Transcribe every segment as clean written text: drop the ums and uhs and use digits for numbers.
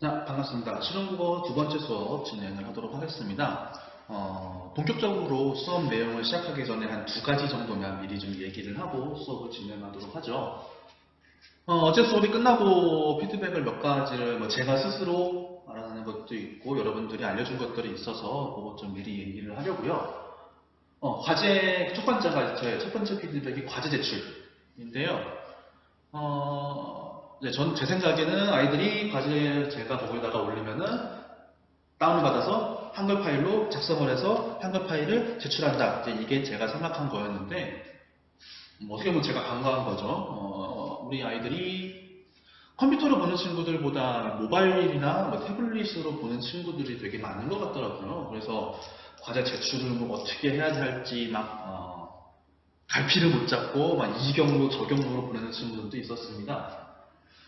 반갑습니다. 실용국어 두 번째 수업 진행을 하도록 하겠습니다. 본격적으로 수업 내용을 시작하기 전에 한 두 가지 정도만 미리 좀 얘기를 하고 수업을 진행하도록 하죠. 어제 수업이 끝나고 피드백을 몇 가지를 제가 스스로 알아내는 것도 있고 여러분들이 알려준 것들이 있어서 그것 좀 미리 얘기를 하려고요. 과제 첫 번째가 저의 첫 번째 피드백이 과제 제출인데요. 제 생각에는 아이들이 과제 제가 거기다가 올리면은 다운받아서 한글 파일로 작성을 해서 한글 파일을 제출한다. 이게 제가 생각한 거였는데, 어떻게 보면 제가 간과한 거죠. 우리 아이들이 컴퓨터로 보는 친구들보다 모바일이나 태블릿으로 보는 친구들이 되게 많은 것 같더라고요. 그래서 과제 제출을 어떻게 해야 할지 갈피를 못 잡고 이 경로 저 경로로 보내는 친구들도 있었습니다.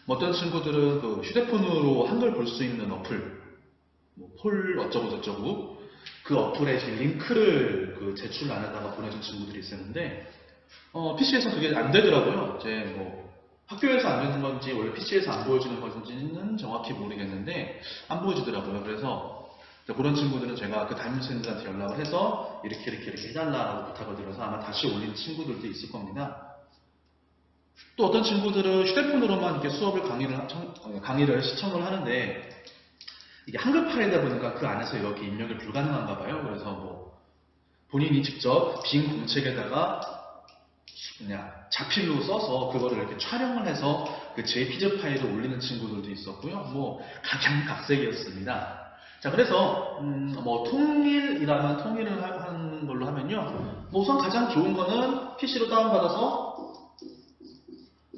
어떤 친구들은 그 휴대폰으로 한글 볼 수 있는 어플, 폴 어쩌고 저쩌고 그 어플에 링크를 그 제출란에다가 보내준 친구들이 있었는데 PC에서 그게 안 되더라고요. 학교에서 안 되는 건지 원래 PC에서 안 보여주는 건지는 정확히 모르겠는데 안 보여주더라고요. 그래서 그런 친구들은 제가 그 담임선생님들한테 연락을 해서 이렇게 해달라고 부탁을 드려서 아마 다시 올린 친구들도 있을 겁니다. 또 어떤 친구들은 휴대폰으로만 이렇게 수업을 강의를 시청을 하는데 이게 한글 파일이다 보니까 그 안에서 이렇게 입력이 불가능한가 봐요. 그래서 본인이 직접 빈 공책에다가 그냥 자필로 써서 그거를 이렇게 촬영을 해서 그 JPG 파일을 올리는 친구들도 있었고요. 각양각색이었습니다. 자, 그래서 통일이라면 통일을 하는 걸로 하면요. 우선 가장 좋은 거는 PC로 다운받아서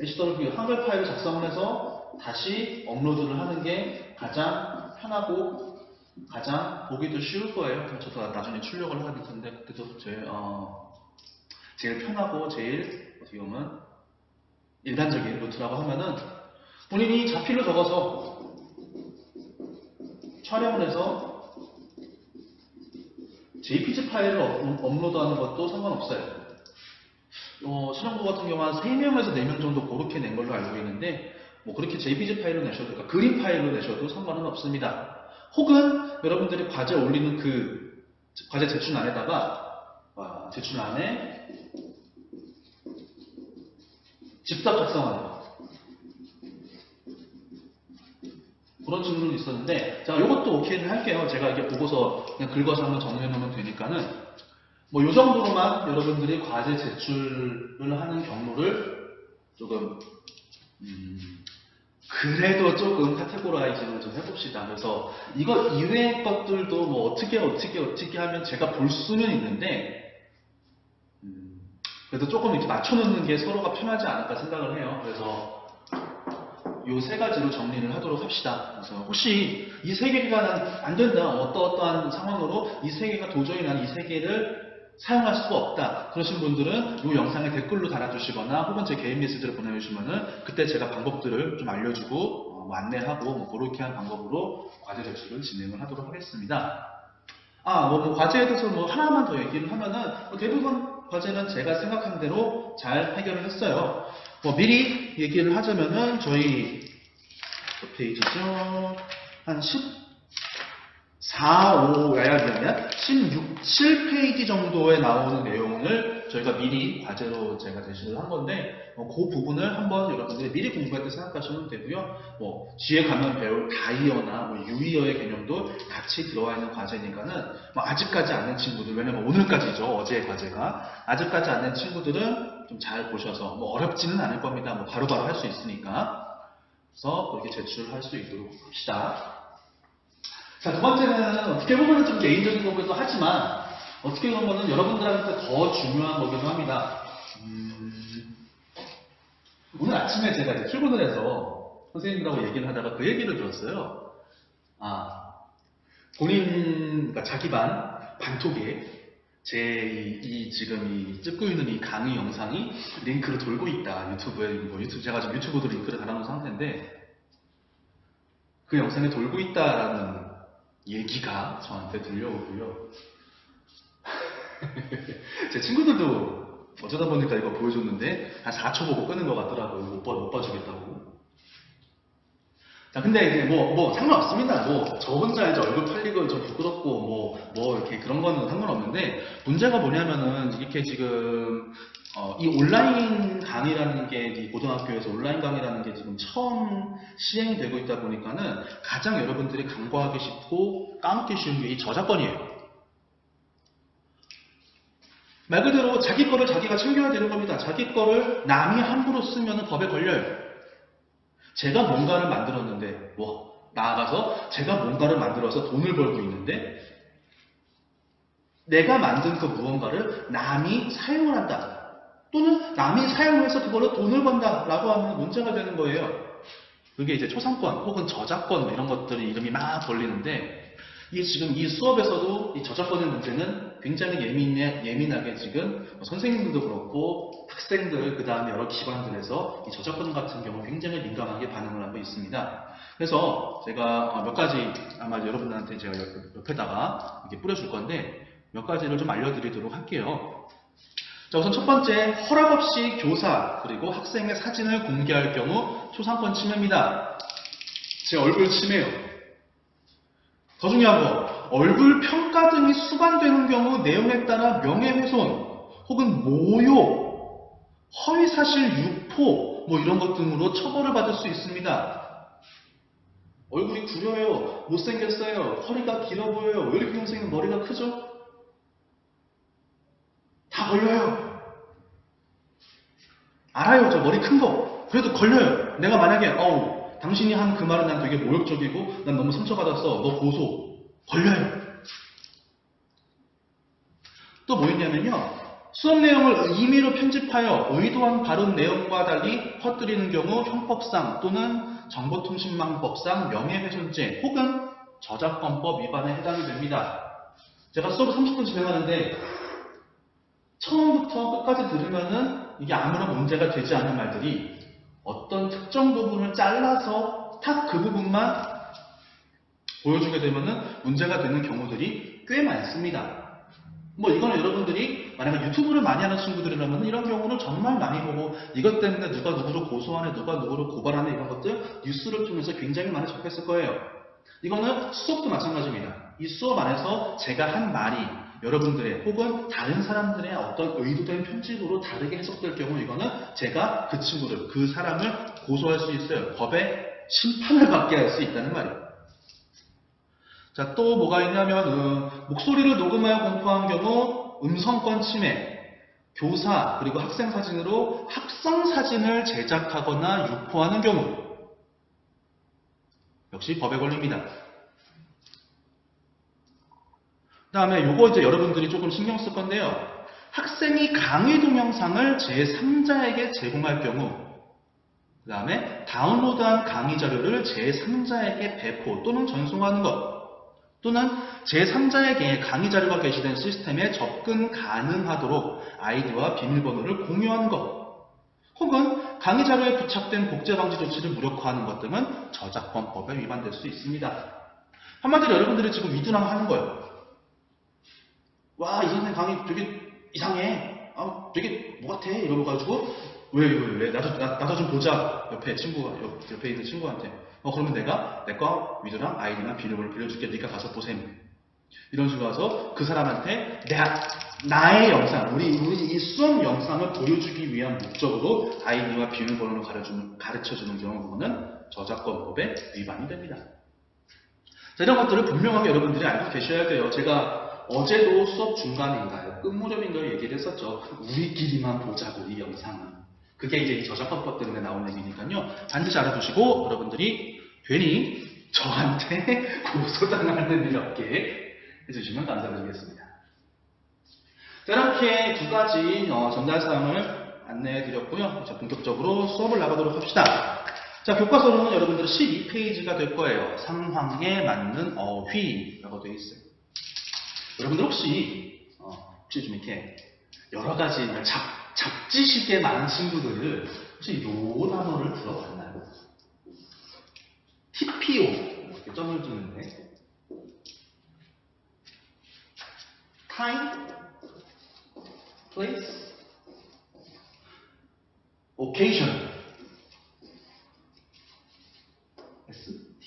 HTML 한글 파일을 작성을 해서 다시 업로드를 하는 게 가장 편하고 가장 보기도 쉬울 거예요. 저도 나중에 출력을 하게 될 텐데 그때도 제일 편하고 제일 어떻게 보면 일반적인 루트라고 하면은 본인이 자필로 적어서 촬영을 해서 JPG 파일을 업로드하는 것도 상관없어요. 실험부 같은 경우 한 3명에서 4명 정도 그렇게 낸 걸로 알고 있는데 그렇게 JPG 파일로 내셔도 그러니까 그림 파일로 내셔도 상관은 없습니다. 혹은 여러분들이 과제 올리는 그 과제 제출란에다가 제출란에 직접 작성하는 거 그런 질문이 있었는데 제가 이것도 오케이를 할게요. 제가 이게 보고서 그냥 긁어서 한번 정리해 놓으면 되니까는 요 정도로만 여러분들이 과제 제출을 하는 경로를 조금 그래도 조금 카테고라이징을 좀 해봅시다. 그래서 이거 이외의 것들도 어떻게 하면 제가 볼 수는 있는데 그래도 조금 이렇게 맞춰놓는 게 서로가 편하지 않을까 생각을 해요. 그래서 요 세 가지로 정리를 하도록 합시다. 그래서 혹시 이 세 개가 안 된다. 어떠한 상황으로 이 세 개가 도저히 난 이 세 개를 사용할 수가 없다. 그러신 분들은 이 영상에 댓글로 달아주시거나 혹은 제 개인 메시지를 보내주시면은 그때 제가 방법들을 좀 알려주고 안내하고 그렇게 한 방법으로 과제 제출을 진행을 하도록 하겠습니다. 과제에 대해서 하나만 더 얘기를 하면은 대부분 과제는 제가 생각한 대로 잘 해결을 했어요. 미리 얘기를 하자면은 저희 몇 페이지죠? 한 16, 7페이지 정도에 나오는 내용을 저희가 미리 과제로 제가 제시를 한 건데 그 부분을 한번 여러분들이 미리 공부할 때 생각하시면 되고요. 뒤에 가면 배울 다이어나 유의어의 개념도 같이 들어와 있는 과제니까는 아직까지 안 낸 친구들, 왜냐면 오늘까지죠. 어제의 과제가. 아직까지 안 낸 친구들은 좀 잘 보셔서 어렵지는 않을 겁니다. 바로바로 할 수 있으니까. 그래서 그렇게 제출할 수 있도록 합시다. 자, 두 번째는 어떻게 보면 좀 개인적인 거기도 하지만 어떻게 보면 여러분들한테 더 중요한 거기도 합니다. 오늘 아침에 제가 이제 출근을 해서 선생님들하고 얘기를 하다가 그 얘기를 들었어요. 그러니까 자기 반톡에 지금 찍고 있는 이 강의 영상이 링크로 돌고 있다. 유튜브에 제가 지금 유튜브도 링크를 달아놓은 상태인데 그 영상에 돌고 있다라는 얘기가 저한테 들려오고요. 제 친구들도 어쩌다 보니까 이거 보여줬는데 한 4초 보고 끄는 것 같더라고요. 못 봐주겠다고. 자, 근데 이제 뭐 상관없습니다. 뭐 저 혼자 이제 얼굴 팔리고 좀 부끄럽고 뭐 이렇게 그런 거는 상관없는데, 문제가 뭐냐면은 이렇게 지금 이 온라인 강의라는 게, 이 고등학교에서 온라인 강의라는 게 지금 처음 시행이 되고 있다 보니까는 가장 여러분들이 간과하기 쉽고 까먹기 쉬운 게 이 저작권이에요. 말 그대로 자기 거를 자기가 챙겨야 되는 겁니다. 자기 거를 남이 함부로 쓰면 법에 걸려요. 제가 뭔가를 만들었는데, 나아가서 제가 뭔가를 만들어서 돈을 벌고 있는데, 내가 만든 그 무언가를 남이 사용을 한다. 또는 남이 사용해서 그걸로 돈을 번다라고 하면 문제가 되는 거예요. 그게 이제 초상권 혹은 저작권 뭐 이런 것들이 이름이 막 걸리는데, 지금 이 수업에서도 이 저작권의 문제는 굉장히 예민하게 지금 선생님들도 그렇고 학생들, 그 다음에 여러 기관들에서 이 저작권 같은 경우 굉장히 민감하게 반응을 하고 있습니다. 그래서 제가 몇 가지 아마 여러분들한테 제가 옆에다가 이렇게 뿌려줄 건데, 몇 가지를 좀 알려드리도록 할게요. 자, 우선 첫 번째, 허락 없이 교사 그리고 학생의 사진을 공개할 경우 초상권 침해입니다. 제 얼굴 침해요. 더 중요한 거, 얼굴 평가 등이 수반되는 경우 내용에 따라 명예훼손 혹은 모욕, 허위사실 유포 뭐 이런 것 등으로 처벌을 받을 수 있습니다. 얼굴이 구려요, 못생겼어요, 허리가 길어 보여요, 왜 이렇게 선생님 머리가 크죠? 다 걸려요. 알아요, 저 머리 큰 거. 그래도 걸려요. 내가 만약에 당신이 한 그 말은 난 되게 모욕적이고 난 너무 상처받았어, 너 고소. 걸려요. 또 뭐 있냐면요, 수업 내용을 임의로 편집하여 의도한 발언 내용과 달리 퍼뜨리는 경우 형법상 또는 정보통신망법상 명예훼손죄 혹은 저작권법 위반에 해당이 됩니다. 제가 수업을 30분 진행하는데 처음부터 끝까지 들으면은 이게 아무런 문제가 되지 않는 말들이 어떤 특정 부분을 잘라서 딱 그 부분만 보여주게 되면은 문제가 되는 경우들이 꽤 많습니다. 뭐 이거는 여러분들이 만약에 유튜브를 많이 하는 친구들이라면 이런 경우는 정말 많이 보고, 이것 때문에 누가 누구를 고소하네, 누가 누구를 고발하네, 이런 것들 뉴스를 통해서 굉장히 많이 접했을 거예요. 이거는 수업도 마찬가지입니다. 이 수업 안에서 제가 한 말이 여러분들의 혹은 다른 사람들의 어떤 의도된 편집으로 다르게 해석될 경우, 이거는 제가 그 친구를, 그 사람을 고소할 수 있어요. 법에 심판을 받게 할 수 있다는 말이에요. 자, 또 뭐가 있냐면 목소리를 녹음하여 공포한 경우 음성권 침해, 교사 그리고 학생 사진으로 학생 사진을 제작하거나 유포하는 경우 역시 법에 걸립니다. 그 다음에 요거 이제 여러분들이 조금 신경 쓸 건데요, 학생이 강의 동영상을 제3자에게 제공할 경우, 그 다음에 다운로드한 강의 자료를 제3자에게 배포 또는 전송하는 것, 또는 제3자에게 강의 자료가 게시된 시스템에 접근 가능하도록 아이디와 비밀번호를 공유하는 것, 혹은 강의 자료에 부착된 복제 방지 조치를 무력화하는 것 등은 저작권법에 위반될 수 있습니다. 한마디로 여러분들이 지금 위드랑 하는 거예요. 와, 이 선생님 강의 되게 이상해. 되게 뭐 같아? 이러고가지고 왜? 나도 좀 보자. 옆에 있는 친구한테. 그러면 내가 내 거 위드랑 아이디나 비밀번호를 빌려줄게. 네가 가서 보셈. 이런 식으로 가서 그 사람한테 나의 영상, 우리 이 수업 영상을 보여주기 위한 목적으로 아이디와 비밀번호를 가르쳐주는 경우, 그거는 저작권법에 위반이 됩니다. 자, 이런 것들을 분명하게 여러분들이 알고 계셔야 돼요. 제가 어제도 수업 중간인가요? 끝무렵인가요? 얘기를 했었죠. 우리끼리만 보자고, 이 영상은. 그게 이제 이 저작권법 때문에 나온 얘기니까요. 반드시 알아두시고 여러분들이 괜히 저한테 고소당하는 일 없게 해주시면 감사드리겠습니다. 자, 이렇게 두 가지 전달사항을 안내해 드렸고요. 자, 본격적으로 수업을 나가도록 합시다. 자, 교과서로는 여러분들 12페이지가 될 거예요. 상황에 맞는 어휘라고 되어 있어요. 여러분들 혹시 좀 이렇게 여러 가지 잡지식에 많은 친구들을 혹시 요 단어를 들어봤나요? TPO 이렇게 점을 주는데, time, place, occasion. S?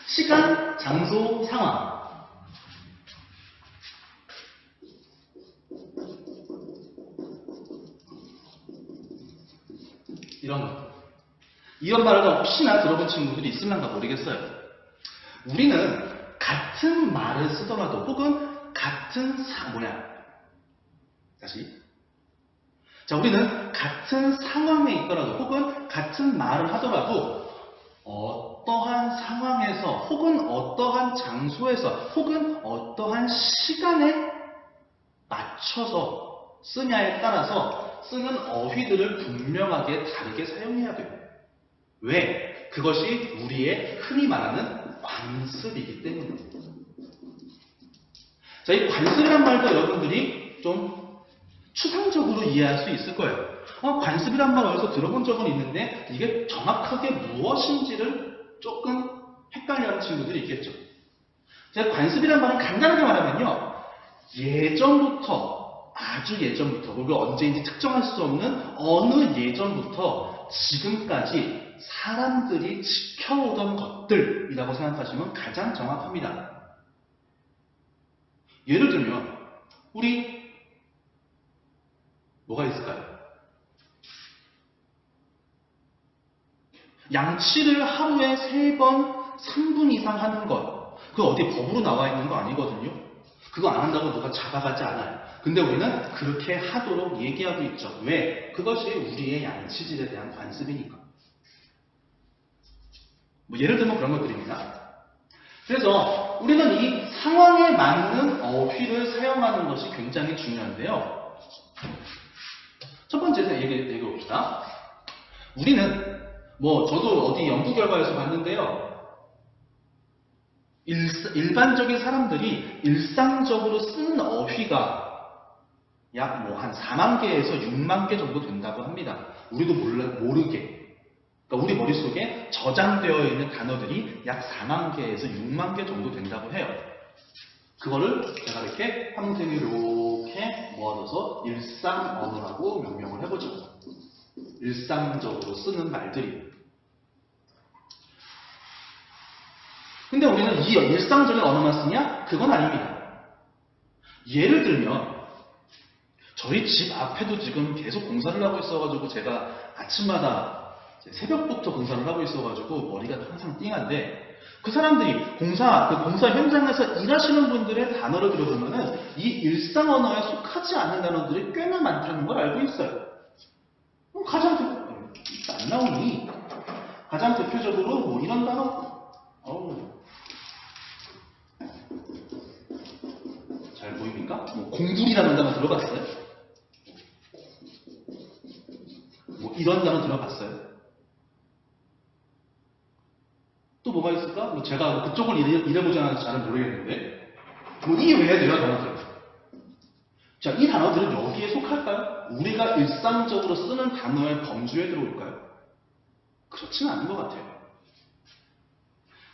시간, 장소, 상황. 이런 것. 이런 말을 혹시나 들어본 친구들이 있을란가 모르겠어요. 우리는 같은 말을 쓰더라도 혹은 같은 다시. 자, 우리는 같은 상황에 있더라도 혹은 같은 말을 하더라도 어떠한 상황에서 혹은 어떠한 장소에서 혹은 어떠한 시간에 맞춰서 쓰냐에 따라서 쓰는 어휘들을 분명하게 다르게 사용해야 돼요. 왜? 그것이 우리의 흔히 말하는 관습이기 때문에. 자, 이 관습이란 말도 여러분들이 좀 추상적으로 이해할 수 있을 거예요. 관습이란 말 어디서 들어본 적은 있는데 이게 정확하게 무엇인지를 조금 헷갈려하는 친구들이 있겠죠. 자, 관습이란 말은 간단하게 말하면요. 예전부터, 아주 예전부터, 그리고 언제인지 특정할 수 없는 어느 예전부터 지금까지 사람들이 지켜오던 것들이라고 생각하시면 가장 정확합니다. 예를 들면 우리 뭐가 있을까요? 양치를 하루에 3번, 3분 이상 하는 것. 그거 어디 법으로 나와 있는 거 아니거든요. 그거 안 한다고 누가 잡아가지 않아요. 근데 우리는 그렇게 하도록 얘기하고 있죠. 왜? 그것이 우리의 양치질에 대한 관습이니까. 예를 들면 그런 것들입니다. 그래서 우리는 이 상황에 맞는 어휘를 사용하는 것이 굉장히 중요한데요. 첫 번째 얘기해 봅시다. 우리는 저도 어디 연구 결과에서 봤는데요. 일반적인 사람들이 일상적으로 쓰는 어휘가 약 한 4만 개에서 6만 개 정도 된다고 합니다. 우리도 모르게. 그러니까 우리 머릿속에 저장되어 있는 단어들이 약 4만 개에서 6만 개 정도 된다고 해요. 그거를 제가 이렇게 함생이 이렇게 모아둬서 일상 언어라고 명명을 해보죠. 일상적으로 쓰는 말들이. 근데 우리는 이 일상적인 언어만 쓰냐? 그건 아닙니다. 예를 들면 저희 집 앞에도 지금 계속 공사를 하고 있어가지고 제가 아침마다 새벽부터 공사를 하고 있어가지고 머리가 항상 띵한데 그 사람들이 공사 현장에서 일하시는 분들의 단어를 들어보면은 이 일상 언어에 속하지 않는 단어들이 꽤나 많다는 걸 알고 있어요. 안 나오니? 가장 대표적으로 이런 단어? 잘 보입니까? 공불이라는 단어 들어봤어요? 이런 단어 들어봤어요? 또 뭐가 있을까? 제가 그쪽을 일해보지 않아서 잘 모르겠는데 이 외에 내가 단어들. 자, 이 단어들은 여기에 속할까요? 우리가 일상적으로 쓰는 단어의 범주에 들어올까요? 그렇지는 않은 것 같아요.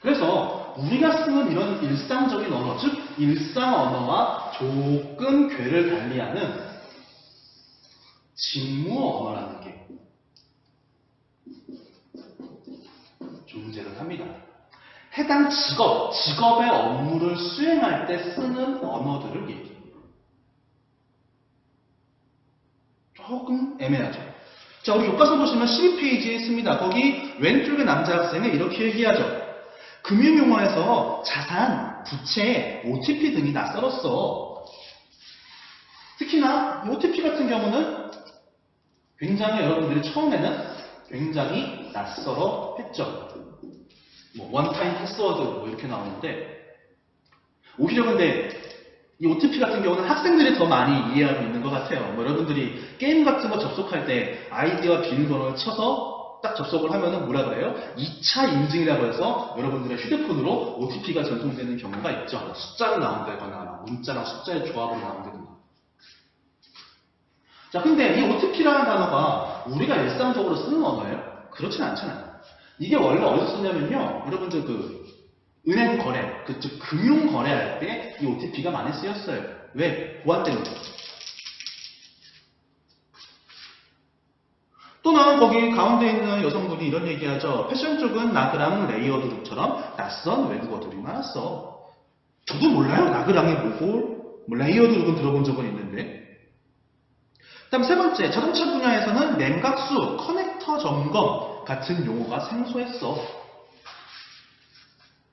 그래서 우리가 쓰는 이런 일상적인 언어, 즉 일상 언어와 조금 궤를 달리하는 직무 언어라는 게 존재를 합니다. 해당 직업의 업무를 수행할 때 쓰는 언어들을 얘기해요. 조금 애매하죠. 자, 우리 교과서 보시면 12페이지에 있습니다. 거기 왼쪽의 남자 학생은 이렇게 얘기하죠. 금융용어에서 자산, 부채, OTP 등이 낯설었어. 특히나 OTP 같은 경우는 굉장히 여러분들이 처음에는 굉장히 낯설어 했죠. 원타임 패스워드 이렇게 나오는데 오히려 근데 이 OTP 같은 경우는 학생들이 더 많이 이해하고 있는 것 같아요. 여러분들이 게임 같은 거 접속할 때 아이디와 비밀번호를 쳐서 딱 접속을 하면은 뭐라 그래요? 2차 인증이라고 해서 여러분들의 휴대폰으로 OTP가 전송되는 경우가 있죠. 숫자로 나온다거나 문자랑 숫자의 조합으로 나온다거나. 자, 근데 이 OTP라는 단어가 우리가 일상적으로 쓰는 언어예요? 그렇진 않잖아요. 이게 원래 어디서 쓰냐면요. 여러분들 은행 거래, 즉 금융 거래할 때 이 OTP가 많이 쓰였어요. 왜? 보안 때문에. 또는 거기 가운데 있는 여성분이 이런 얘기하죠. 패션 쪽은 나그랑 레이어드룩처럼 낯선 외국어들이 많았어. 저도 몰라요. 나그랑이 뭐고, 뭐 레이어드룩은 들어본 적은 있는데. 그다음 세 번째, 자동차 분야에서는 냉각수, 커넥터 점검 같은 용어가 생소했어.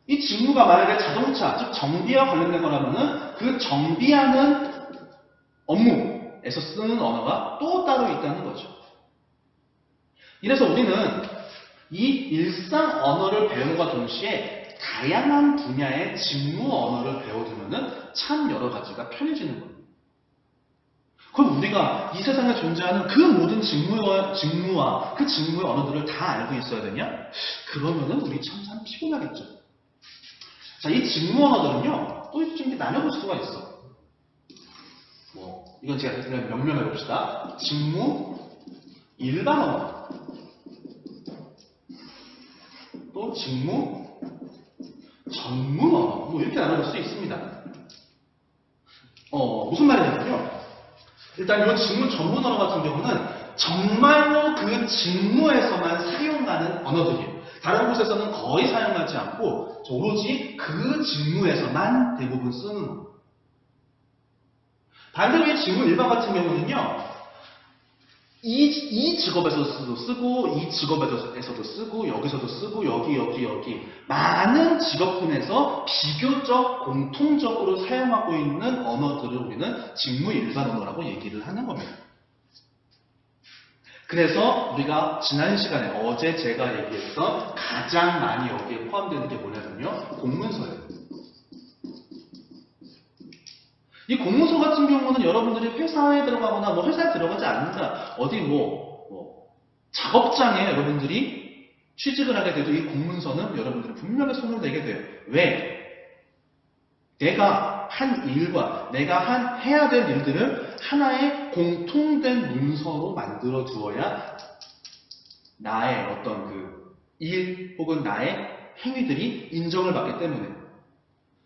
이 직무가 만약에 자동차, 즉 정비와 관련된 거라면은 그 정비하는 업무에서 쓰는 언어가 또 따로 있다는 거죠. 이래서 우리는 이 일상 언어를 배움과 동시에 다양한 분야의 직무 언어를 배워두면은 참 여러 가지가 편해지는 거예요. 그럼 우리가 이 세상에 존재하는 그 모든 직무와 그 직무의 언어들을 다 알고 있어야 되냐? 그러면은 우리 참 피곤하겠죠. 자, 이 직무 언어들은요, 또 좀 나눠볼 수가 있어. 이건 제가 그냥 명명해 봅시다. 직무 일반 언어, 또 직무 전문 언어, 이렇게 나눠볼 수 있습니다. 무슨 말이냐면요. 일단 이 직무 전문 언어 같은 경우는 정말로 그 직무에서만 사용하는 언어들이에요. 다른 곳에서는 거의 사용하지 않고 오로지 그 직무에서만 대부분 쓰는 언어. 반대로 이 직무 일반 같은 경우는요. 이 직업에서도 쓰고 이 직업에서도 쓰고 여기서도 쓰고 여기 많은 직업군에서 비교적 공통적으로 사용하고 있는 언어들을 우리는 직무 일반 언어라고 얘기를 하는 겁니다. 그래서 우리가 지난 시간에 어제 제가 얘기했던 가장 많이 여기에 포함되는 게 뭐냐면요. 공문서예요. 이 공문서 같은 경우는 여러분들이 회사에 들어가거나 회사에 들어가지 않는다. 어디 작업장에 여러분들이 취직을 하게 돼도 이 공문서는 여러분들이 분명히 손을 대게 돼요. 왜? 내가 한 일과 내가 해야 될 일들을 하나의 공통된 문서로 만들어 두어야 나의 어떤 그 일 혹은 나의 행위들이 인정을 받기 때문에.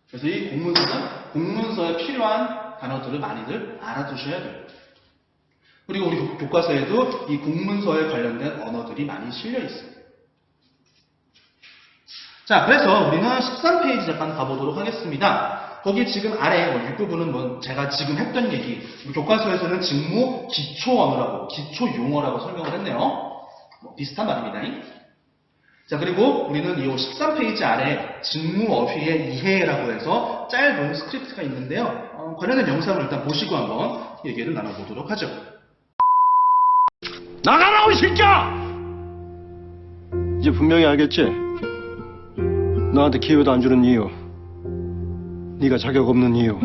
그래서 이 공문서는 공문서에 필요한 단어들을 많이들 알아두셔야 돼요. 그리고 우리 교과서에도 이 공문서에 관련된 언어들이 많이 실려 있어요. 자, 그래서 우리는 13페이지 잠깐 가보도록 하겠습니다. 거기 지금 아래 윗부분은 제가 지금 했던 얘기, 교과서에서는 직무 기초 언어라고, 기초 용어라고 설명을 했네요. 비슷한 말입니다. 자, 그리고 우리는 이 13페이지 아래 직무 어휘의 이해라고 해서 짧은 스크립트가 있는데요. 관련된 영상을 일단 보시고 한번 얘기를 나눠보도록 하죠. 나가라고 이 새끼야! 이제 분명히 알겠지? 너한테 기회도 안 주는 이유, 네가 자격 없는 이유.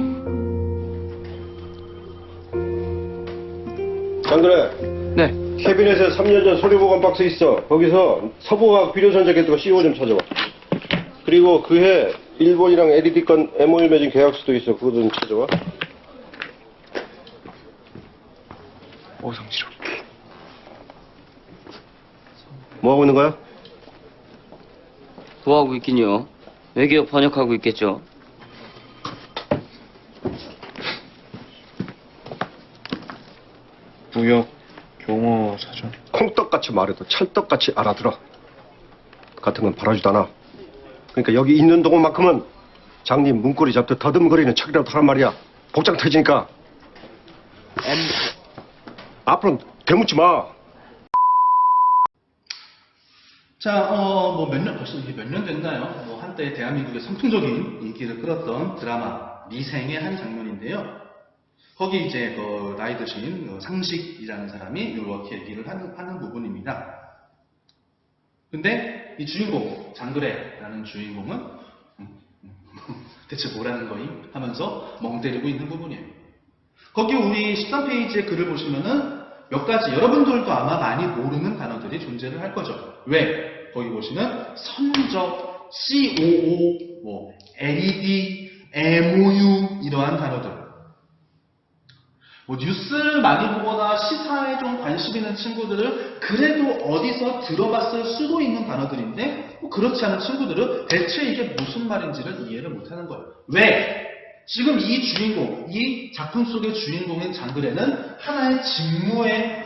장그래. 네. 캐비넷에 3년 전 서류 보관 박스 있어. 거기서 서부화학 비료전자 개토가 CO 좀 찾아와. 그리고 그해 일본이랑 LED 건 MOU 맺은 계약서도 있어. 그거 좀 찾아와. 오성스럽게. 뭐 하고 있는 거야? 뭐 하고 있긴요. 외계어 번역하고 있겠죠. 무역 용어 사전. 콩떡같이 말해도 찰떡같이 알아들어. 같은 건 바라지도 않아. 그러니까 여기 있는 동안만큼은 장님 문고리 잡듯 더듬거리는 척이라도 하란 말이야. 복장 터지니까. 앞으로는 대묻지 마. 자, 벌써 이게 몇 년 됐나요? 한때 대한민국의 선풍적인 인기를 끌었던 드라마 미생의 한 장면인데요. 거기 이제 나이 드신 상식이라는 사람이 이렇게 얘기를 하는 부분입니다. 근데 이 주인공, 장그래라는 주인공은 대체 뭐라는 거임? 하면서 멍 때리고 있는 부분이에요. 거기 우리 13페이지의 글을 보시면은 몇 가지 여러분들도 아마 많이 모르는 단어들이 존재를 할 거죠. 왜? 거기 보시면 선적, COO, LED, MOU 이러한 단어들. 뉴스를 많이 보거나 시사에 좀 관심 있는 친구들은 그래도 어디서 들어봤을 수도 있는 단어들인데 그렇지 않은 친구들은 대체 이게 무슨 말인지를 이해를 못하는 거예요. 왜? 지금 이 주인공, 이 작품 속의 주인공인 장그래는 하나의 직무에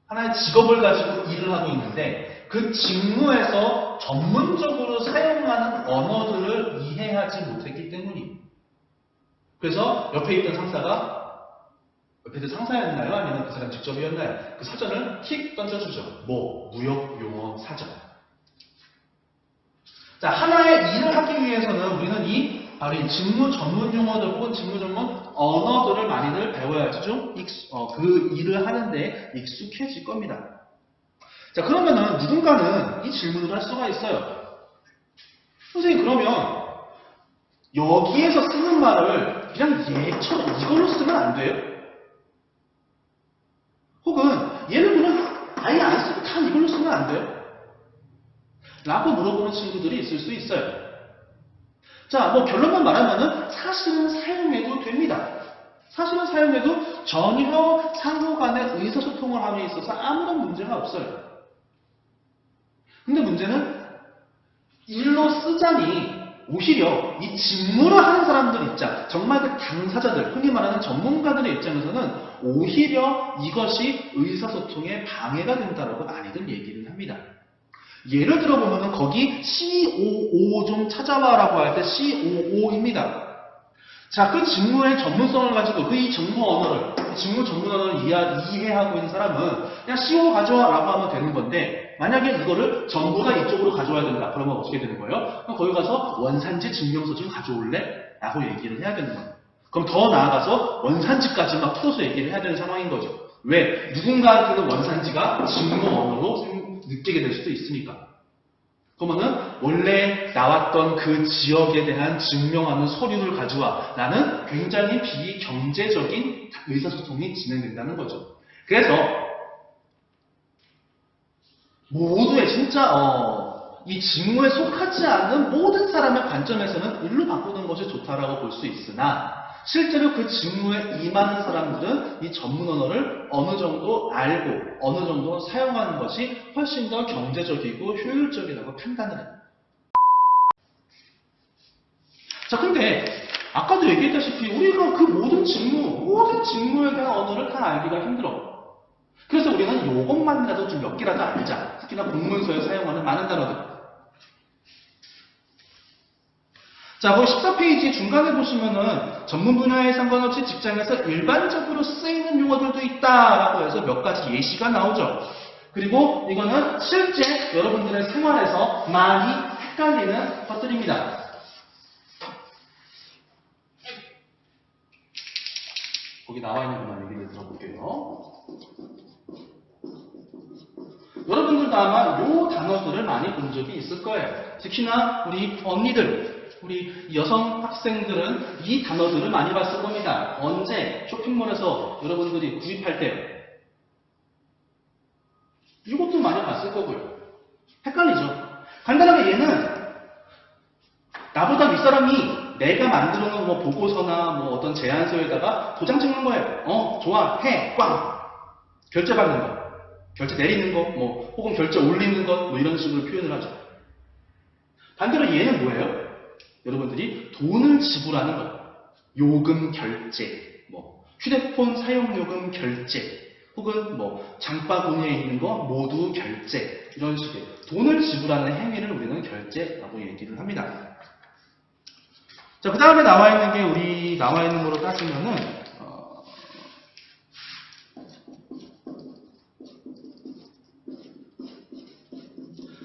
하나의 직업을 가지고 일을 하고 있는데 그 직무에서 전문적으로 사용하는 언어들을 이해하지 못했기 때문이에요. 그래서 옆에 있던 상사였나요? 아니면 그 사람 직접이었나요? 그 사전을 틱 던져주죠. 무역 용어 사전. 자, 하나의 일을 하기 위해서는 우리는 바로 이 직무 전문 용어들 혹은 직무 전문 언어들을 많이들 배워야지 좀 그 일을 하는데 익숙해질 겁니다. 자, 그러면은 누군가는 이 질문을 할 수가 있어요. 선생님, 그러면 여기에서 쓰는 말을 그냥 얘처럼 이걸로 쓰면 안 돼요? 혹은 얘는 그냥 아예 안 쓰고 다 이걸로 쓰면 안 돼요? 라고 물어보는 친구들이 있을 수 있어요. 자, 결론만 말하면은 사실은 사용해도 됩니다. 사실은 사용해도 전혀 상호 간의 의사소통을 함에 있어서 아무런 문제가 없어요. 근데 문제는 일로 쓰자니 오히려 이 직무를 하는 사람들 입장, 정말 그 당사자들, 흔히 말하는 전문가들의 입장에서는 오히려 이것이 의사소통에 방해가 된다라고 많이들 얘기를 합니다. 예를 들어보면은 거기 COO 좀 찾아봐라고 할 때 COO입니다. 자, 그 직무의 전문성을 가지고 이 직무 언어를, 직무 전문 언어를 이해하고 있는 사람은 그냥 CO 가져와라고 하면 되는 건데, 만약에 이거를 전부 다 이쪽으로 가져와야 된다. 그러면 어떻게 되는 거예요? 그럼 거기 가서 원산지 증명서 좀 가져올래? 라고 얘기를 해야 되는 거예요. 그럼 더 나아가서 원산지까지 막 풀어서 얘기를 해야 되는 상황인 거죠. 왜? 누군가한테는 원산지가 직무 언어로 느끼게 될 수도 있으니까. 그러면은 원래 나왔던 그 지역에 대한 증명하는 서류를 가져와. 라는 굉장히 비경제적인 의사소통이 진행된다는 거죠. 그래서 모두의 진짜 이 직무에 속하지 않는 모든 사람의 관점에서는 일로 바꾸는 것이 좋다라고 볼 수 있으나 실제로 그 직무에 임하는 사람들은 이 전문 언어를 어느 정도 알고 어느 정도 사용하는 것이 훨씬 더 경제적이고 효율적이라고 판단을 해요. 자, 근데 아까도 얘기했다시피 우리가 그 모든 직무에 대한 언어를 다 알기가 힘들어. 그래서 우리는 이것만이라도 좀 몇 개라도 알자. 특히나 공문서에 사용하는 많은 단어들. 자, 거기 14페이지 중간에 보시면은 전문 분야에 상관없이 직장에서 일반적으로 쓰이는 용어들도 있다라고 해서 몇 가지 예시가 나오죠. 그리고 이거는 실제 여러분들의 생활에서 많이 헷갈리는 것들입니다. 거기 나와 있는 것만 얘기를 들어볼게요. 여러분들도 아마 이 단어들을 많이 본 적이 있을 거예요. 특히나 우리 언니들, 우리 여성 학생들은 이 단어들을 많이 봤을 겁니다. 언제? 쇼핑몰에서 여러분들이 구입할 때. 이것도 많이 봤을 거고요. 헷갈리죠? 간단하게 얘는 나보다 윗사람이 내가 만들어 놓은 보고서나 어떤 제안서에다가 도장 찍는 거예요. 좋아, 해, 꽝. 결제 받는 거. 결제 내리는 거, 혹은 결제 올리는 것, 이런 식으로 표현을 하죠. 반대로 얘는 뭐예요? 여러분들이 돈을 지불하는 거예요. 요금 결제, 휴대폰 사용요금 결제, 혹은 장바구니에 있는 거 모두 결제, 이런 식의 돈을 지불하는 행위를 우리는 결제라고 얘기를 합니다. 자, 그 다음에 나와 있는 게 나와 있는 거로 따지면은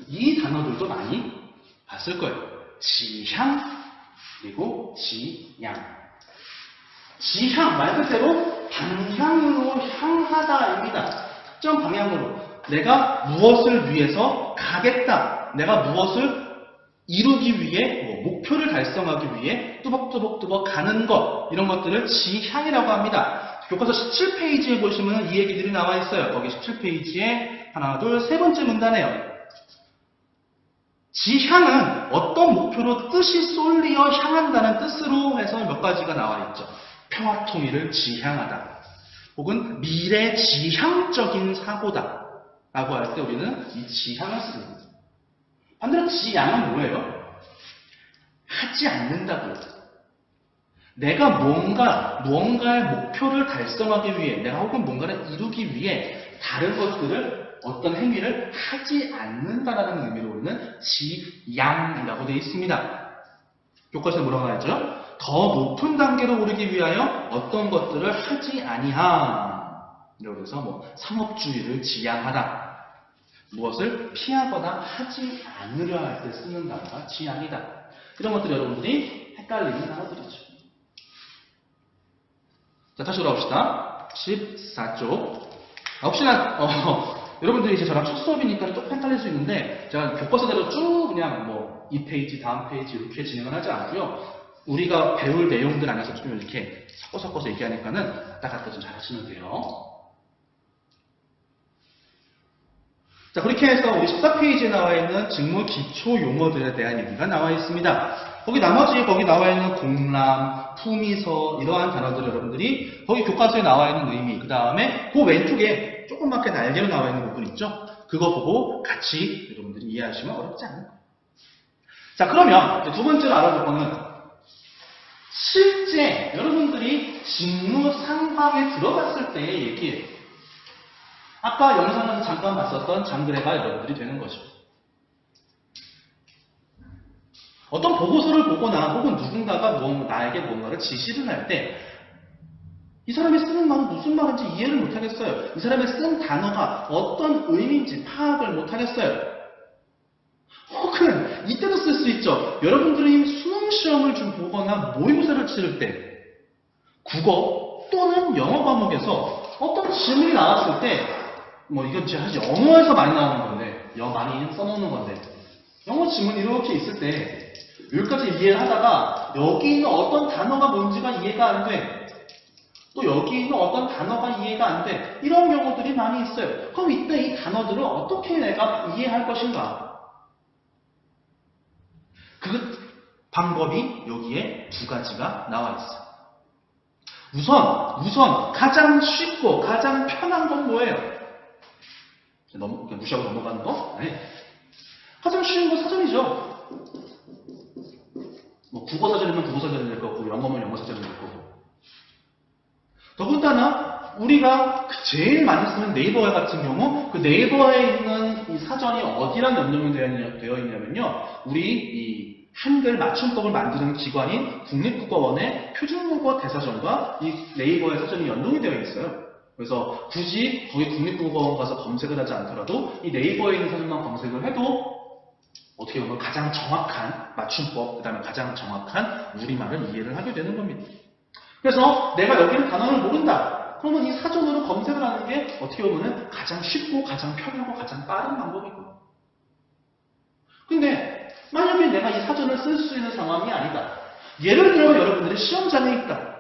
이 단어들도 많이 봤을 거예요. 지향, 그리고 지양. 지향, 말 그대로 방향으로 향하다입니다. 특정 방향으로. 내가 무엇을 위해서 가겠다. 내가 무엇을 이루기 위해, 목표를 달성하기 위해 뚜벅뚜벅 가는 것. 이런 것들을 지향이라고 합니다. 교과서 17페이지에 보시면 이 얘기들이 나와 있어요. 거기 17페이지에 하나, 둘, 세 번째 문단에요. 지향은 어떤 목표로 뜻이 쏠리어 향한다는 뜻으로 해서 몇 가지가 나와 있죠. 평화통일을 지향하다. 혹은 미래 지향적인 사고다. 라고 할 때 우리는 이 지향을 씁니다. 반대로 지양은 뭐예요? 하지 않는다고요. 내가 무언가의 목표를 달성하기 위해, 내가 혹은 뭔가를 이루기 위해 다른 것들을 어떤 행위를 하지 않는다라는 의미로 우리는 지양이라고 되어 있습니다. 교과서에 뭐라고 나왔죠? 더 높은 단계로 오르기 위하여 어떤 것들을 하지 아니함. 이라고 해서 뭐 상업주의를 지향하다. 무엇을 피하거나 하지 않으려 할 때 쓰는 단어가 지향이다. 이런 것들 여러분들이 헷갈리는 단어들이죠. 자, 다시 돌아옵시다. 14쪽. 혹시나 여러분들이 이제 저랑 첫 수업이니까 조금 헷갈릴 수 있는데 제가 교과서대로 쭉 그냥 뭐 이 페이지 다음 페이지 이렇게 진행을 하지 않고요. 우리가 배울 내용들 안에서 좀 이렇게 섞어서 얘기하니까는 왔다 갔다 좀 잘 하시면 돼요. 자, 그렇게 해서 우리 14페이지에 나와 있는 직무 기초 용어들에 대한 얘기가 나와 있습니다. 거기 나와 있는 공람, 품위서 이러한 단어들 여러분들이 거기 교과서에 나와 있는 의미, 그 다음에 그 왼쪽에 조그맣게 날개로 나와 있는 부분 있죠? 그거 보고 같이 여러분들이 이해하시면 어렵지 않을 거예요. 자, 그러면 두 번째로 알아볼 거는 실제 여러분들이 직무 상황에 들어갔을 때의 얘기예요. 아까 영상에서 잠깐 봤었던 장그래가 여러분들이 되는 거죠. 어떤 보고서를 보거나 혹은 누군가가 나에게 뭔가를 지시를 할 때 이 사람이 쓰는 말은 무슨 말인지 이해를 못하겠어요. 이 사람이 쓴 단어가 어떤 의미인지 파악을 못하겠어요. 혹은 이때도 쓸 수 있죠. 여러분들이 수능시험을 좀 보거나 모의고사를 치를 때 국어 또는 영어 과목에서 어떤 질문이 나왔을 때 뭐 이건 사실 영어에서 많이 나오는 건데 많이 써놓는 건데 영어 질문이 이렇게 있을 때 여기까지 이해를 하다가 여기 있는 어떤 단어가 뭔지가 이해가 안 돼. 또 여기 있는 어떤 단어가 이해가 안 돼. 이런 경우들이 많이 있어요. 그럼 이때 이 단어들을 어떻게 내가 이해할 것인가? 그 방법이 여기에 두 가지가 나와 있어요. 우선 가장 쉽고 가장 편한 건 뭐예요? 무시하고 넘어가는 거? 네. 가장 쉬운 건 사전이죠. 뭐 국어 사전이면 국어 사전이 될 거고 영어면 영어 사전이 될 거고. 더군다나 우리가 제일 많이 쓰는 네이버 같은 경우 그 네이버에 있는 이 사전이 어디랑 연동이 되어 있냐면요. 우리 이 한글 맞춤법을 만드는 기관인 국립국어원의 표준국어 대사전과 이 네이버의 사전이 연동이 되어 있어요. 그래서 굳이 거기 국립국어원 가서 검색을 하지 않더라도 이 네이버에 있는 사전만 검색을 해도 어떻게 보면 가장 정확한 맞춤법, 그 다음에 가장 정확한 우리말을 이해를 하게 되는 겁니다. 그래서 내가 여기는 단어를 모른다. 그러면 이 사전으로 검색을 하는 게 어떻게 보면 가장 쉽고 가장 편하고 가장 빠른 방법이고. 근데 만약에 내가 이 사전을 쓸 수 있는 상황이 아니다. 예를 들어 여러분들이 시험장에 있다.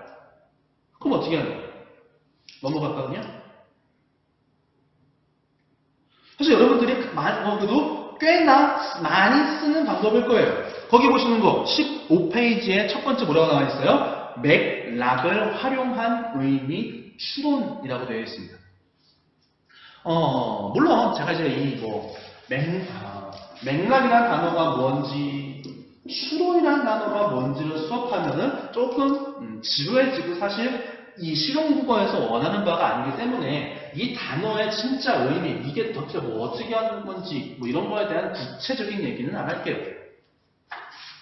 그럼 어떻게 해야 돼요? 넘어갈까 그냥? 사실 여러분들이 그래도 꽤나 많이 쓰는 방법일 거예요. 거기 보시는 거 15페이지에 첫 번째 뭐라고 나와 있어요? 맥락을 활용한 의미 추론이라고 되어 있습니다. 물론 제가 이제 이 맥락이라는 단어가 뭔지 추론이라는 단어가 뭔지를 수업하면은 조금 지루해지고 사실 이 실용국어에서 원하는 바가 아니기 때문에 이 단어의 진짜 의미, 이게 도대체 어떻게 하는 건지 이런 거에 대한 구체적인 얘기는 안 할게요.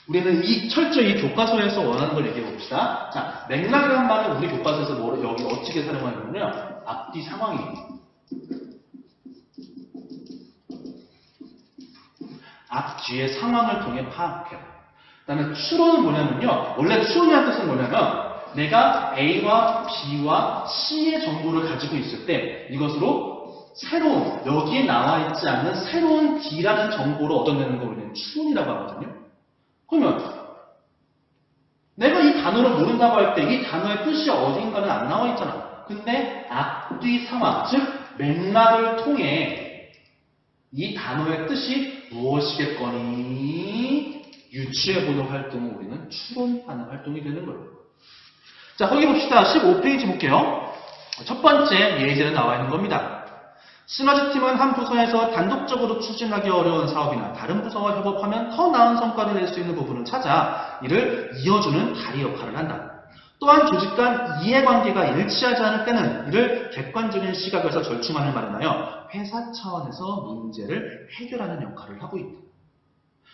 우리는 철저히 교과서에서 원하는 걸 얘기해 봅시다. 자, 맥락이라는 말은 우리 교과서에서 여기 어떻게 사용하냐면요. 앞뒤 상황이에요. 앞뒤의 상황을 통해 파악해요. 그 다음에 추론은 뭐냐면요. 원래 추론이라는 뜻은 뭐냐면 내가 A와 B와 C의 정보를 가지고 있을 때 이것으로 새로운, 여기에 나와 있지 않는 새로운 D라는 정보를 얻어내는 걸 우리는 추론이라고 하거든요. 그러면 내가 이 단어를 모른다고 할 때 이 단어의 뜻이 어딘가는 안 나와 있잖아. 근데 앞뒤 상황, 즉 맥락을 통해 이 단어의 뜻이 무엇이겠거니 유추해보는 활동을 우리는 추론하는 활동이 되는 거예요. 자, 거기 봅시다. 15페이지 볼게요. 첫 번째 예제는 나와 있는 겁니다. 시너지팀은 한 부서에서 단독적으로 추진하기 어려운 사업이나 다른 부서와 협업하면 더 나은 성과를 낼 수 있는 부분을 찾아 이를 이어주는 다리 역할을 한다. 또한 조직 간 이해관계가 일치하지 않을 때는 이를 객관적인 시각에서 절충안을 마련하여 회사 차원에서 문제를 해결하는 역할을 하고 있다.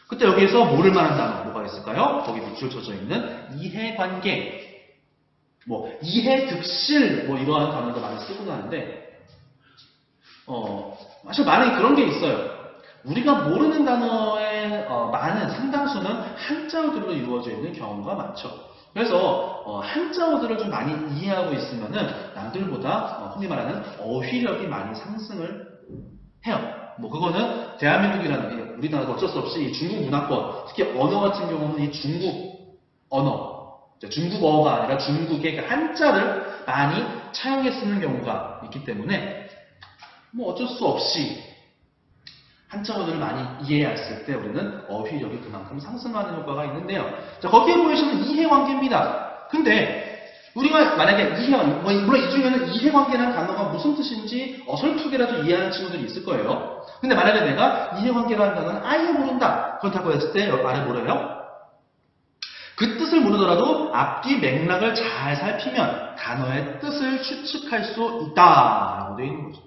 그때 여기에서 뭐를 말한 단어 뭐가 있을까요? 거기 밑줄 쳐져 있는 이해관계, 뭐 이해득실, 뭐 이러한 단어도 많이 쓰고 나는데 사실 만약에 그런 게 있어요. 우리가 모르는 단어의 많은 상당수는 한자어들로 이루어져 있는 경우가 많죠. 그래서 한자어들을 좀 많이 이해하고 있으면은 남들보다 흔히 말하는 어휘력이 많이 상승을 해요. 뭐 그거는 대한민국이라는 우리나라도 어쩔 수 없이 이 중국 문화권, 특히 언어 같은 경우는 이 중국 언어, 중국어가 아니라 중국의 그 한자를 많이 차용해 쓰는 경우가 있기 때문에 뭐 어쩔 수 없이 한자어들을 많이 이해했을 때 우리는 어휘력이 그만큼 상승하는 효과가 있는데요. 자, 거기에 보이시는 이해관계입니다. 근데 우리가 만약에 물론 이 중에는 이해관계라는 단어가 무슨 뜻인지 어설프게라도 이해하는 친구들이 있을 거예요. 근데 만약에 내가 이해관계라는 단어는 아예 모른다. 그렇다고 했을 때 아래 뭐래요? 그 뜻을 모르더라도 앞뒤 맥락을 잘 살피면 단어의 뜻을 추측할 수 있다라고 되어 있는 거죠.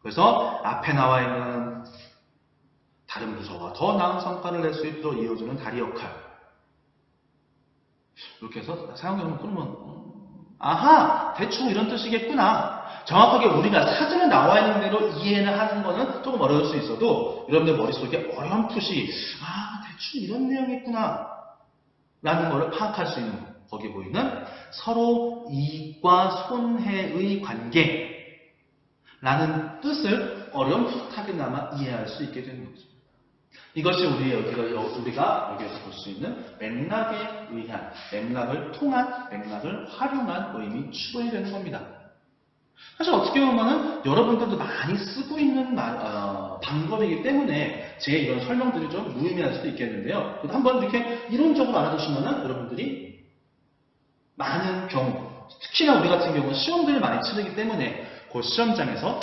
그래서 앞에 나와 있는 다른 부서와 더 나은 성과를 낼 수 있도록 이어주는 다리 역할. 이렇게 해서 사용경을 끊으면 아하! 대충 이런 뜻이겠구나. 정확하게 우리가 사전에 나와 있는 대로 이해를 하는 거는 조금 어려울 수 있어도 여러분들 머릿속에 어렴풋이 대충 이런 내용이구나 라는 거를 파악할 수 있는 거기에 보이는 서로 이익과 손해의 관계 라는 뜻을 어렴풋하게나마 이해할 수 있게 되는 거죠. 이것이 우리가 여기에서 볼 수 있는 맥락에 의한, 맥락을 통한, 맥락을 활용한 의미 추론이 되는 겁니다. 사실 어떻게 보면은 여러분들도 많이 쓰고 있는 방법이기 때문에 제 이런 설명들이 좀 무의미할 수도 있겠는데요. 한번 이렇게 이론적으로 알아두시면은 여러분들이 많은 경우, 특히나 우리 같은 경우는 시험들을 많이 치르기 때문에 그 시험장에서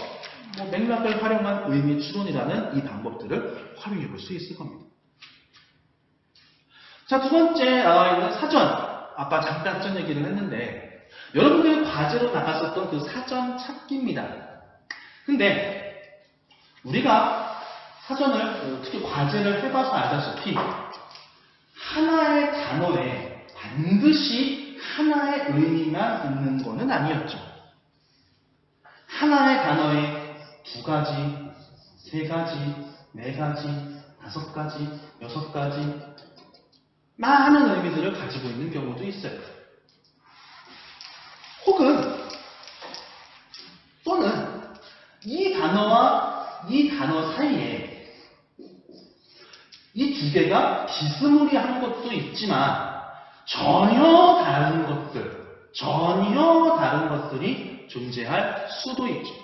맥락을 활용한 의미 추론이라는 이 방법들을 활용해 볼 수 있을 겁니다. 자, 두 번째 나와 있는 사전. 아까 잠깐 사전 얘기를 했는데 여러분들이 과제로 나갔었던 그 사전 찾기입니다. 근데 우리가 사전을 특히 과제를 해봐서 알다시피 하나의 단어에 반드시 하나의 의미만 있는 것은 아니었죠. 하나의 단어에 2가지, 3가지, 4가지, 5가지, 6가지 많은 의미들을 가지고 있는 경우도 있어요. 또는 이 단어와 이 단어 사이에 이 두 개가 비스무리한 것도 있지만 전혀 다른 것들이 존재할 수도 있죠.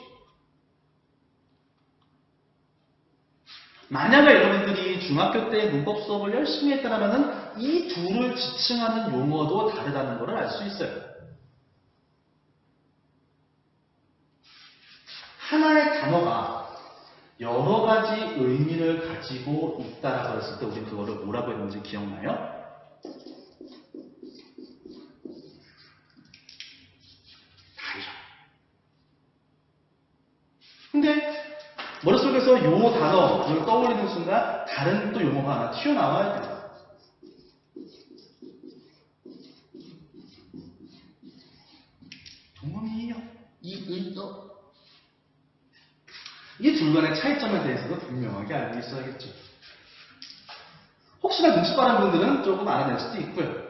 만약에 여러분들이 중학교 때 문법 수업을 열심히 했다면 이 둘을 지칭하는 용어도 다르다는 것을 알 수 있어요. 하나의 단어가 여러 가지 의미를 가지고 있다라고 했을 때 우리 그거를 뭐라고 했는지 기억나요? 달라. 근데 머릿속에서 요 단어를 떠올리는 순간 다른 또 용어가 하나 튀어나와야 돼요. 동문이에요. 이 둘 간의 차이점에 대해서도 분명하게 알고 있어야겠죠. 혹시나 눈치 빠른 분들은 조금 알아낼 수도 있고요.